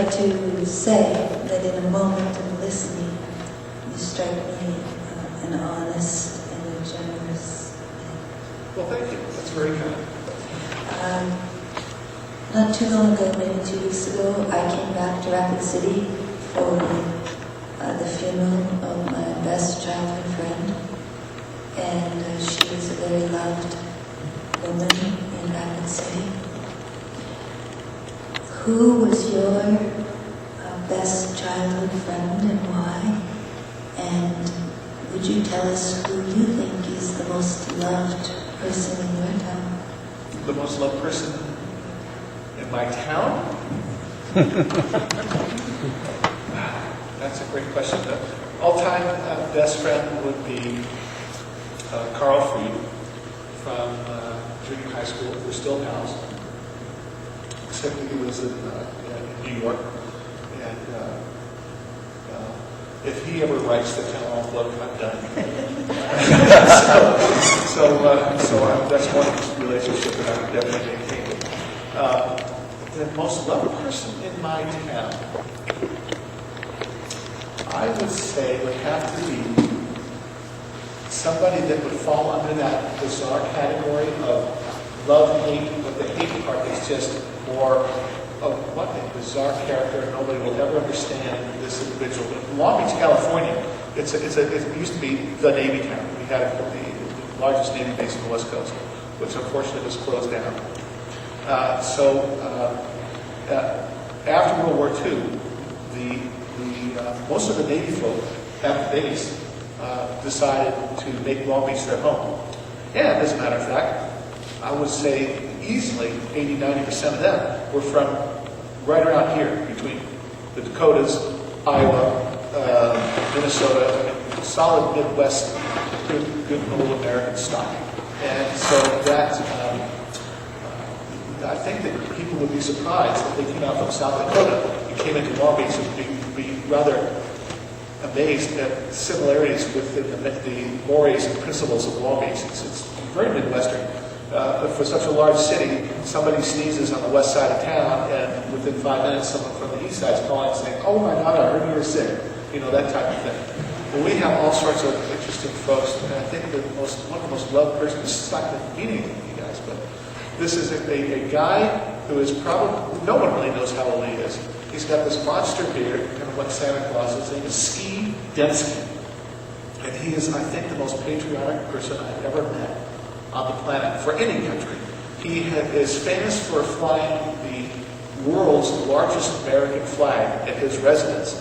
like to say that in a moment of listening, you strike me an honest and a generous man. Well, thank you. That's very kind. Not too long ago, maybe 2 weeks ago, I came back to Rapid City for the funeral of my best childhood friend, and she was a very loved woman in Rapid City. Who was your best childhood friend and why? And would you tell us who you think is the most loved person in your town? The most loved person in my town? That's a great question. The all-time best friend would be Carl Freed from junior high school. We're still pals, except that he was in New York. And if he ever writes the town off book, I'm done. so that's one relationship that I would definitely maintain. The most loved person in my town, I would say, would have to be somebody that would fall under that bizarre category of love-hate, but the hate part is just more of what a bizarre character. Nobody will ever understand this individual. But in Long Beach, California, it used to be the Navy town. We had the largest Navy base on the West Coast, which unfortunately was closed down. After World War II, most of the Navy folk at the base decided to make Long Beach their home. And as a matter of fact, I would say easily 80-90% of them were from right around here, between the Dakotas, Iowa, Minnesota. I mean, solid Midwest, good old American stock. And so that, I think that people would be surprised if they came out from South Dakota and came into Long Beach and be rather amazed at similarities with the mores and principles of Long Beach. It's very Midwestern. But for such a large city, somebody sneezes on the west side of town, and within 5 minutes, someone from the east side is calling and saying, "Oh my God, I heard you were sick." You know, that type of thing. Well, we have all sorts of interesting folks, and I think that one of the most loved persons, it's not going to mean anything to you guys, but this is a guy who is probably, no one really knows how old he is. He's got this monster beard, kind of like Santa Claus. His name is Ski Densky. And he is, I think, the most patriotic person I've ever met on the planet, for any country. He is famous for flying the world's largest American flag at his residence.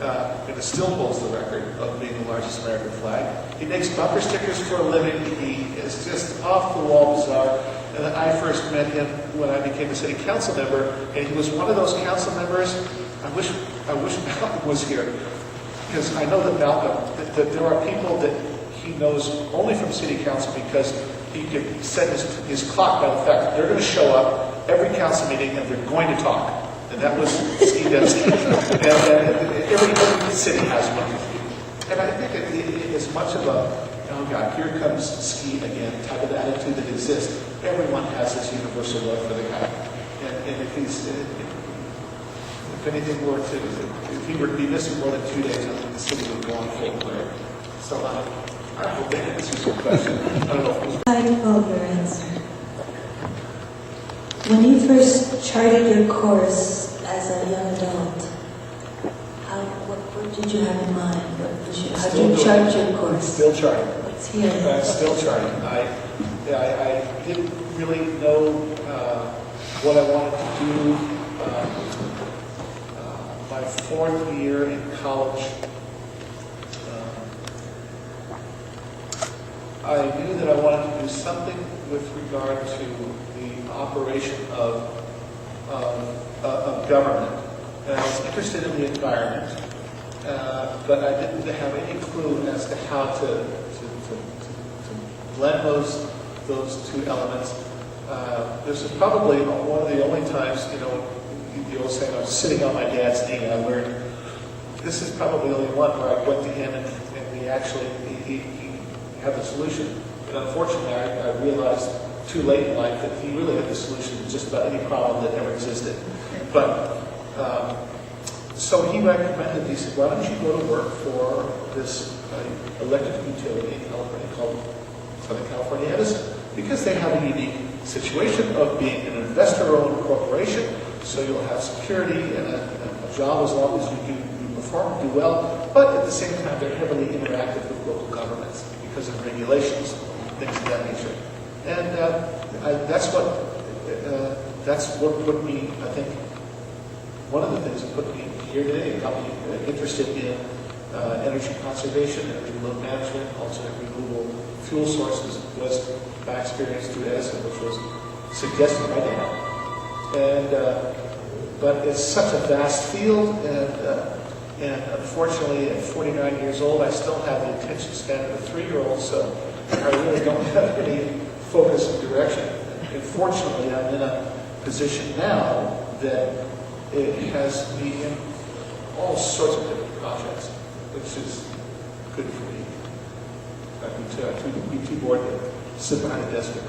And it still holds the record of being the largest American flag. He makes bumper stickers for a living. He is just off-the-wall bizarre. And I first met him when I became a city council member, and he was one of those council members. I wish Malcolm was here, because I know that Malcolm, that there are people that he knows only from city council because he can set his clock by the fact that they're going to show up every council meeting and they're going to talk. And that was Ski Densky. and every city has one of you. And I think it is much of a, oh God, here comes Ski again type of attitude that exists. Everyone has this universal love for the guy. And if anything were to, if he were to be missing more than 2 days, I think the city would go on full flare. So I hope that answers your question. I don't know if it was... I love your answer. When you first charted your course as a young adult, what did you have in mind? How did you chart your course? Still charting. Let's hear it. Still charting. I didn't really know what I wanted to do. My fourth year in college, I knew that I wanted to do something with regard to the operation of government. And I was interested in the environment, but I didn't have any clue as to how to blend those two elements. This is probably one of the only times, the old saying, I was sitting on my dad's knee, and I learned this is probably the only one where I went to him and we actually, he had the solution. And unfortunately, I realized too late in life that he really had the solution to just about any problem that ever existed. But So he recommended, he said, why don't you go to work for this electric utility in California called Southern California Edison, because they have a unique situation of being an investor-owned corporation, so you'll have security and a job as long as you perform, do well, but at the same time they're heavily interactive with local governments because of regulations, things of that nature. And that's what put me, I think, one of the things that put me here today, got me interested in energy conservation, energy load management, also renewable fuel sources, was my experience through Edison, which was suggested by Dan. But it's such a vast field, and unfortunately, at 49 years old, I still have the attention span of a 3-year-old, so I really don't have any focus and direction. And fortunately, I'm in a position now that it has me in all sorts of different projects, which is good for me. I can be too bored to sit behind a desk and